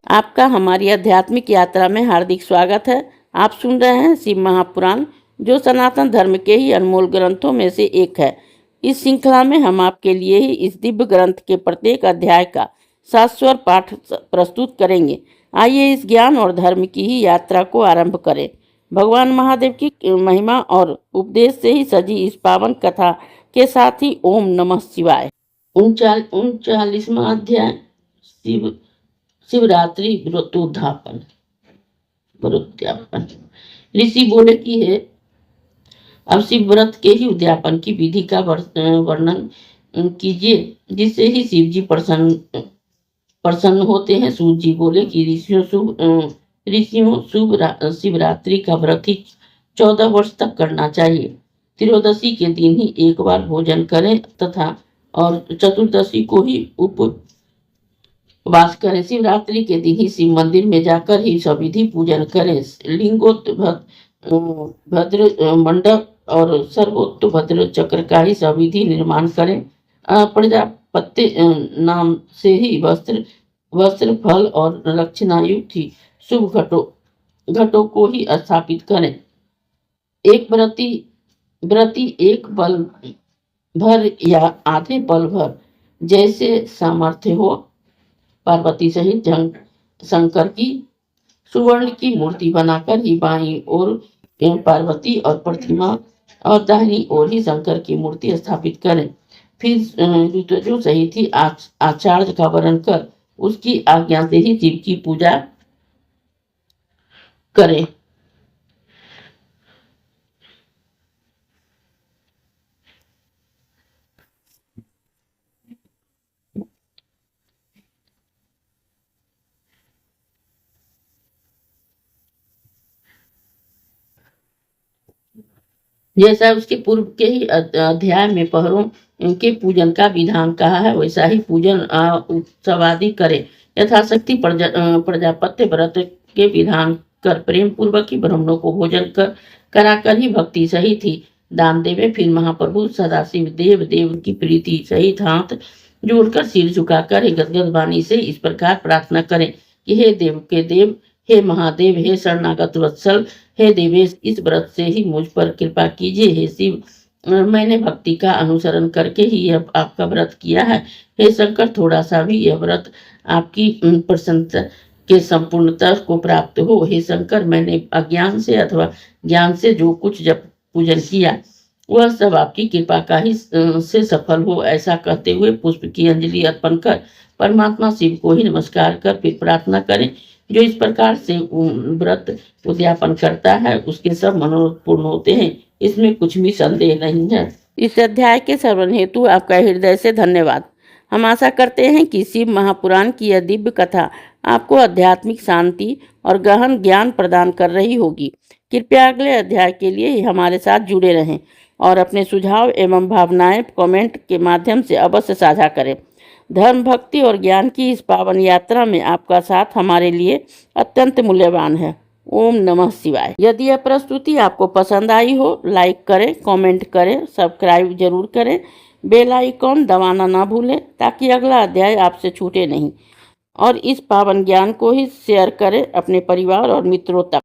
आपका हमारी आध्यात्मिक यात्रा में हार्दिक स्वागत है। आप सुन रहे हैं शिव महापुराण, जो सनातन धर्म के ही अनमोल ग्रंथों में से एक है। इस श्रृंखला में हम आपके लिए ही इस दिव्य ग्रंथ के प्रत्येक अध्याय का शाश्वत पाठ प्रस्तुत करेंगे। आइए इस ज्ञान और धर्म की ही यात्रा को आरंभ करें। भगवान महादेव की महिमा और उपदेश से ही सजी इस पावन कथा के साथ ही ओम नमः शिवाय। 39वां अध्याय शिवरात्रि व्रतोद्यापन। ऋषि बोले कि है, अब शिव व्रत के ही उद्यापन की विधि का वर्णन कीजिए, जिससे ही शिव जी प्रसन्न होते हैं। सूत जी बोले कि ऋषियों शिवरात्रि का व्रत ही 14 वर्ष तक करना चाहिए। त्रयोदशी के दिन ही एक बार भोजन करें तथा और चतुर्दशी को ही उपवास करें। शिवरात्रि के दिन ही शिव मंदिर में जाकर ही सविधि पूजन करें। भद्र मंडप और सर्वोत्तभद्र चक्र का ही सविधि निर्माण करें। प्रजापत्य नाम से ही वस्त्र फल और लक्षणायुक्त ही शुभ घटों को ही स्थापित करें। एक व्रती एक पल भर या आधे पल भर जैसे सामर्थ्य हो पार्वती सहित शंकर की सुवर्ण की मूर्ति बनाकर ही बाईं ओर पार्वती और प्रतिमा और दाहिनी ओर ही शंकर की मूर्ति स्थापित करें। फिर ऋतुजों सहित ही आचार्य का वर्ण कर उसकी आज्ञा से ही शिव की पूजा करें। जैसा उसके पूर्व के ही अध्याय में पहरों के पूजन का विधान कहा है, वैसा ही पूजन उत्सव आदि करे। यथाशक्ति प्रजापत्य व्रत के विधान कर प्रेम पूर्वक ही ब्राह्मणों को भोजन कराकर ही भक्ति सहित ही दान देवे। फिर महाप्रभु सदाशिव देव की प्रीति सहित हाथ जोड़कर सिर झुकाकर ही गदगद वाणी से इस प्रकार प्रार्थना करें कि हे देव के देव, हे महादेव, हे शरणागत वत्सल, हे देवेश, इस व्रत से ही मुझ पर कृपा कीजिए। हे शिव, मैंने भक्ति का अनुसरण करके ही यह आपका व्रत किया है। हे शंकर, थोड़ा सा भी यह व्रत आपकी प्रसन्नता के संपूर्णता को प्राप्त हो। हे शंकर, मैंने अज्ञान से अथवा ज्ञान से जो कुछ जब पूजन किया वह सब आपकी कृपा का ही से सफल हो। ऐसा कहते हुए पुष्प की अंजलि अर्पण कर परमात्मा शिव को ही नमस्कार कर फिर प्रार्थना करें। जो इस प्रकार से व्रत उद्यापन करता है उसके सब मनोरथ पूर्ण होते हैं, इसमें कुछ भी संदेह नहीं है। इस अध्याय के श्रवण हेतु आपका हृदय से धन्यवाद। हम आशा करते हैं कि शिव महापुराण की यह दिव्य कथा आपको आध्यात्मिक शांति और गहन ज्ञान प्रदान कर रही होगी। कृपया अगले अध्याय के लिए हमारे साथ जुड़े रहें और अपने सुझाव एवं भावनाएं कमेंट के माध्यम से अवश्य साझा करें। धर्म, भक्ति और ज्ञान की इस पावन यात्रा में आपका साथ हमारे लिए अत्यंत मूल्यवान है। ओम नमः शिवाय। यदि यह प्रस्तुति आपको पसंद आई हो, लाइक करें, कमेंट करें, सब्सक्राइब जरूर करें, बेल आइकॉन दबाना ना भूलें ताकि अगला अध्याय आपसे छूटे नहीं। और इस पावन ज्ञान को ही शेयर करें अपने परिवार और मित्रों तक।